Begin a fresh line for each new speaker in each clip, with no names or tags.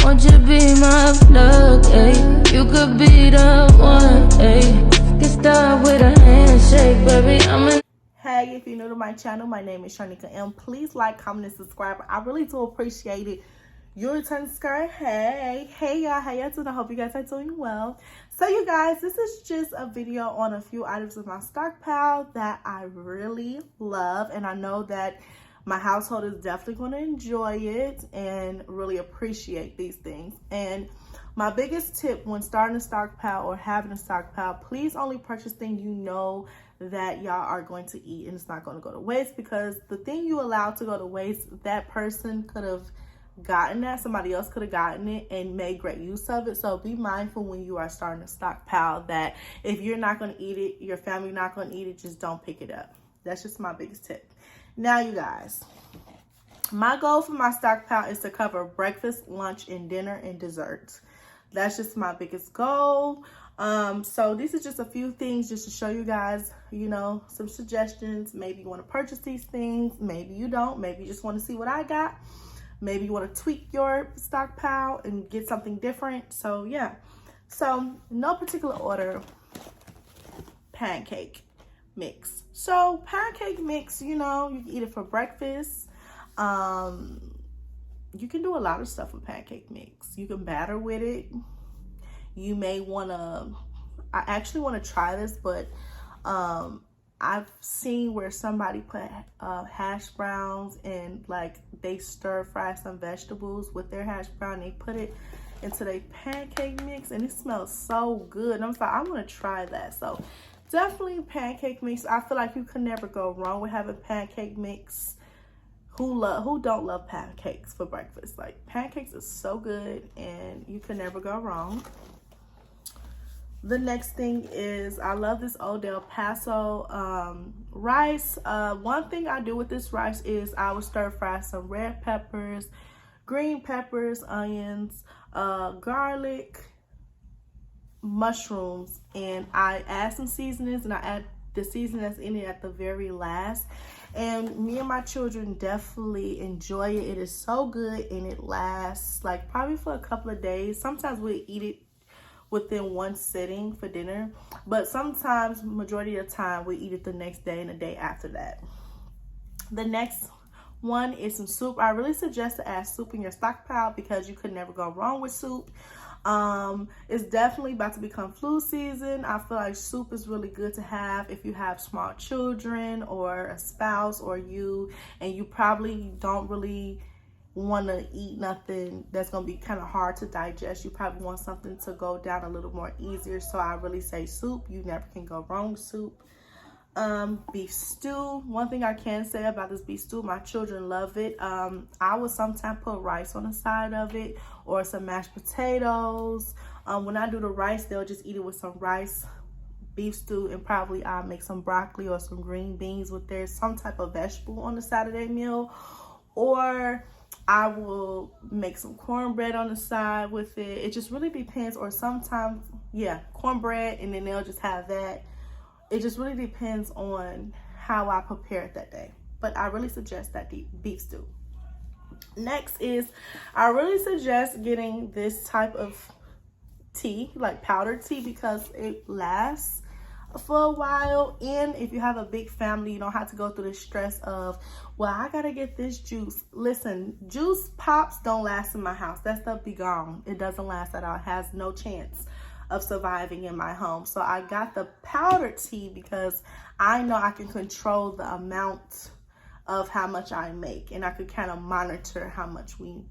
Won't you be my plug, ayy? You could be the one, ayy. Get started with a handshake, baby.
Hey, if you're new to my channel, my name is Shanika M. Please like, comment, and subscribe. I really do appreciate it. Your return subscribe. Hey y'all, how y'all doing? I hope you guys are doing well. So you guys, this is just a video on a few items of my stockpile that I really love, and I know that my household is definitely going to enjoy it and really appreciate these things. And my biggest tip when starting a stockpile or having a stockpile, please only purchase things you know that y'all are going to eat and it's not going to go to waste, because the thing you allow to go to waste, that person could have gotten that, somebody else could have gotten it and made great use of it. So be mindful when you are starting a stockpile that if you're not going to eat it, your family not going to eat it, just don't pick it up. That's just my biggest tip. Now you guys, my goal for my stockpile is to cover breakfast, lunch, and dinner and desserts. That's just my biggest goal. So these are just a few things just to show you guys, you know, some suggestions. Maybe you want to purchase these things, maybe you don't, maybe you just want to see what I got. Maybe you want to tweak your stockpile and get something different. So yeah, so no particular order, pancake mix. So pancake mix, you know, you can eat it for breakfast. You can do a lot of stuff with pancake mix. You can batter with it. You may want to, I actually want to try this, but I've seen where somebody put hash browns and like they stir fry some vegetables with their hash brown. They put it into their pancake mix and it smells so good. And I'm like, I'm going to try that. So definitely pancake mix. I feel like you can never go wrong with having pancake mix. Who don't love pancakes for breakfast? Like, pancakes is so good and you can never go wrong. The next thing is, I love this old Del Paso rice. One thing I do with this rice is I would stir fry some red peppers, green peppers, onions, garlic, mushrooms, and I add some seasonings, and I add the seasoning that's in it at the very last. And me and my children definitely enjoy it. It is so good and it lasts like probably for a couple of days. Sometimes we eat it within one sitting for dinner, but sometimes, majority of the time, we eat it the next day and the day after that. The next one is some soup. I really suggest to add soup in your stockpile because you could never go wrong with soup. It's definitely about to become flu season. I feel like soup is really good to have if you have small children or a spouse or you, and you probably don't really want to eat nothing that's going to be kind of hard to digest. You probably want something to go down a little more easier. So I really say soup. You never can go wrong with soup. Beef stew. One thing I can say about this beef stew, my children love it. I would sometimes put rice on the side of it or some mashed potatoes. When I do the rice, they'll just eat it with some rice, beef stew, and probably I'll make some broccoli or some green beans with there, some type of vegetable on the side of their meal. Or I will make some cornbread on the side with it. It just really depends. Or sometimes, yeah, cornbread, and then they'll just have that. It just really depends on how I prepare it that day. But I really suggest that beef stew. Next is, I really suggest getting this type of tea, like powdered tea, because it lasts for a while. And if you have a big family, you don't have to go through the stress of, well, I gotta get this juice. Listen, juice pops don't last in my house. That stuff be gone. It doesn't last at all. It has no chance of surviving in my home. So I got the powdered tea because I know I can control the amount of how much I make, and I could kind of monitor how much we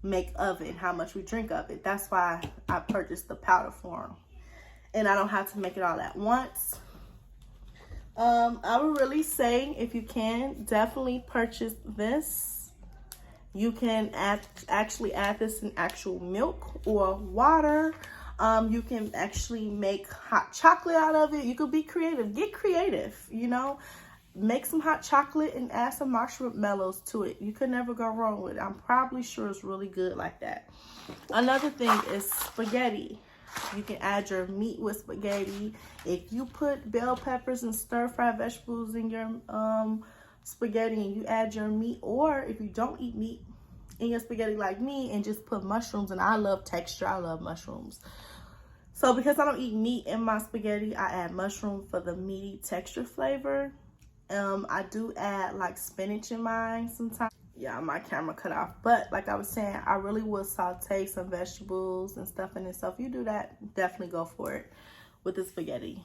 make of it, how much we drink of it. That's why I purchased the powder form, and I don't have to make it all at once. I would really say, if you can, definitely purchase this. You can actually add this in actual milk or water. You can actually make hot chocolate out of it. You could be creative. Get creative, you know. Make some hot chocolate and add some marshmallows to it. You could never go wrong with it. I'm probably sure it's really good like that. Another thing is spaghetti. You can add your meat with spaghetti. If you put bell peppers and stir-fried vegetables in your spaghetti and you add your meat, or if you don't eat meat, in your spaghetti like me and just put mushrooms, and I love texture. I love mushrooms. So because I don't eat meat in my spaghetti, I add mushroom for the meaty texture flavor. I do add like spinach in mine sometimes. Yeah, my camera cut off. But like I was saying, I really would saute some vegetables and stuff in it. So if you do that, definitely go for it with the spaghetti.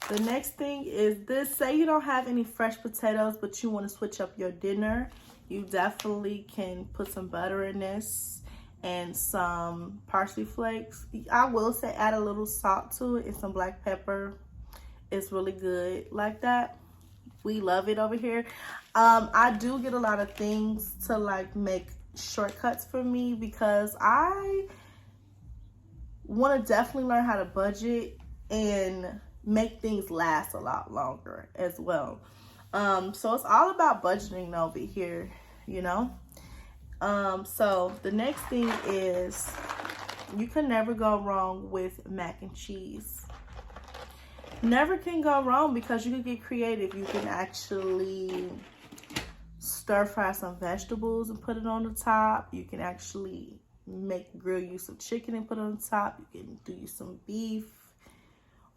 The next thing is this. Say you don't have any fresh potatoes, but you want to switch up your dinner. You definitely can put some butter in this and some parsley flakes. I will say add a little salt to it and some black pepper. It's really good like that. We love it over here. I do get a lot of things to like make shortcuts for me because I want to definitely learn how to budget and make things last a lot longer as well. So it's all about budgeting over here, you know. So the next thing is you can never go wrong with mac and cheese. Never can go wrong because you can get creative. You can actually stir fry some vegetables and put it on the top. You can actually make grill you some chicken and put it on the top. You can do you some beef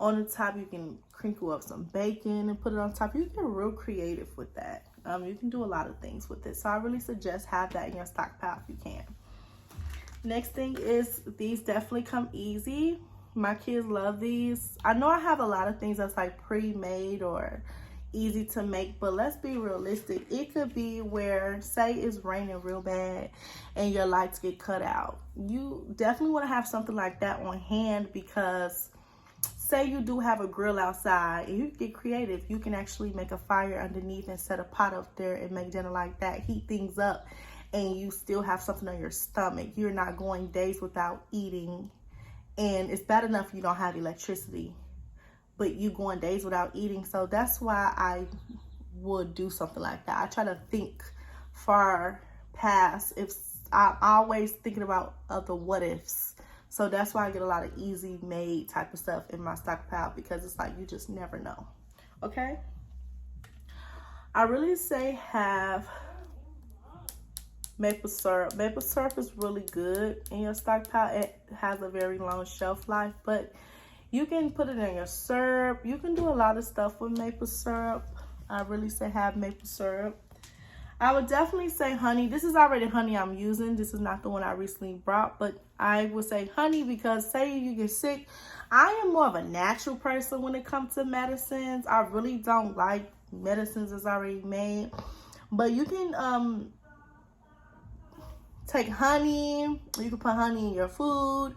on the top. You can crinkle up some bacon and put it on top. You can get real creative with that. You can do a lot of things with it. So I really suggest have that in your stockpile if you can. Next thing is these definitely come easy. My kids love these. I know I have a lot of things that's like pre-made or easy to make, but let's be realistic. It could be where, say it's raining real bad and your lights get cut out. You definitely want to have something like that on hand because say you do have a grill outside and you get creative. You can actually make a fire underneath and set a pot up there and make dinner like that. Heat things up and you still have something on your stomach. You're not going days without eating. And it's bad enough you don't have electricity, but you going days without eating. So that's why I would do something like that. I try to think far past. If I'm always thinking about other what ifs. So that's why I get a lot of easy made type of stuff in my stockpile because it's like you just never know. Okay. I really say have maple syrup. Maple syrup is really good in your stockpile. It has a very long shelf life, but you can put it in your syrup. You can do a lot of stuff with maple syrup. I really say have maple syrup. I would definitely say honey. This is already honey I'm using. This is not the one I recently brought, but I would say honey because say you get sick. I am more of a natural person when it comes to medicines. I really don't like medicines that's already made, but you can take honey. You can put honey in your food,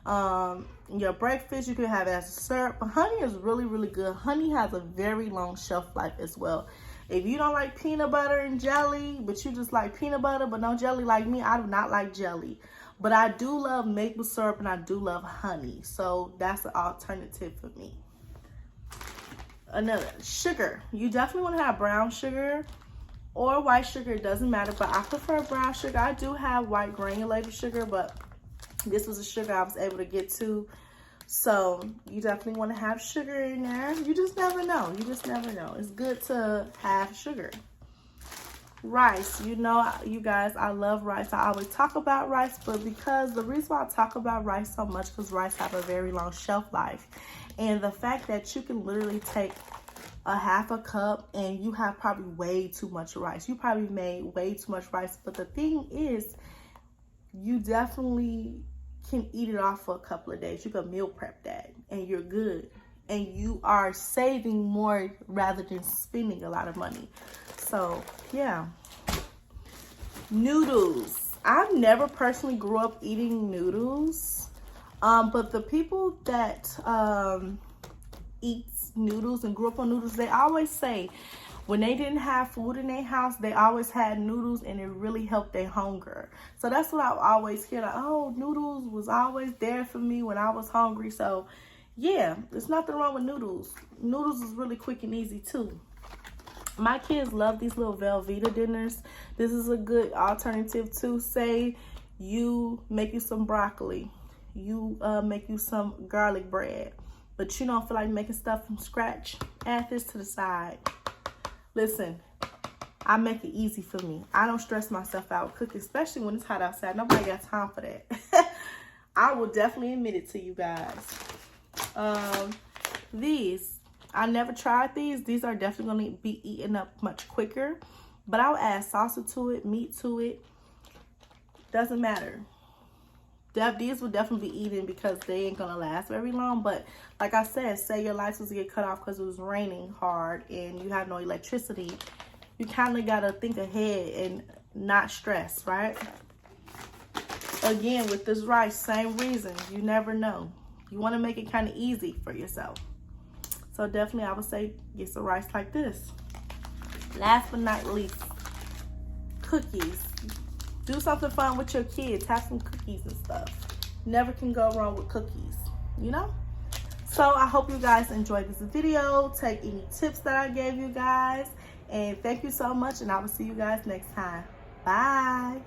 your breakfast. You can have it as a syrup. But honey is really, really good. Honey has a very long shelf life as well. If you don't like peanut butter and jelly, but you just like peanut butter but no jelly like me, I do not like jelly. But I do love maple syrup and I do love honey. So that's an alternative for me. Another, sugar. You definitely want to have brown sugar or white sugar, it doesn't matter, but I prefer brown sugar. I do have white granulated sugar, but this was a sugar I was able to get to. So you definitely want to have sugar in there. You just never know. You just never know. It's good to have sugar. Rice. You know, you guys, I love rice. I always talk about rice, but because the reason why I talk about rice so much because rice have a very long shelf life. And the fact that you can literally take a half a cup and you have probably way too much rice. You probably made way too much rice. But the thing is, you definitely can eat it off for a couple of days. You can meal prep that and you're good. And you are saving more rather than spending a lot of money. So, yeah. Noodles. I've never personally grew up eating noodles. But the people that eat noodles and grew up on noodles, they always say when they didn't have food in their house, they always had noodles and it really helped their hunger. So that's what I always hear, like, oh, noodles was always there for me when I was hungry. So yeah, there's nothing wrong with noodles. Noodles is really quick and easy too. My kids love these little Velveeta dinners. This is a good alternative too. Say you make you some broccoli, you make you some garlic bread, but you don't feel like making stuff from scratch, add this to the side. Listen, I make it easy for me. I don't stress myself out cooking, especially when it's hot outside. Nobody got time for that. I will definitely admit it to you guys. These, I never tried these. These are definitely going to be eaten up much quicker. But I'll add salsa to it, meat to it. Doesn't matter. These will definitely be eaten because they ain't going to last very long. But like I said, say your lights was to get cut off because it was raining hard and you have no electricity. You kind of got to think ahead and not stress, right? Again, with this rice, same reason. You never know. You want to make it kind of easy for yourself. So definitely I would say get some rice like this. Last but not least, cookies. Do something fun with your kids. Have some cookies and stuff. Never can go wrong with cookies, you know? So I hope you guys enjoyed this video. Take any tips that I gave you guys. And thank you so much. And I will see you guys next time. Bye.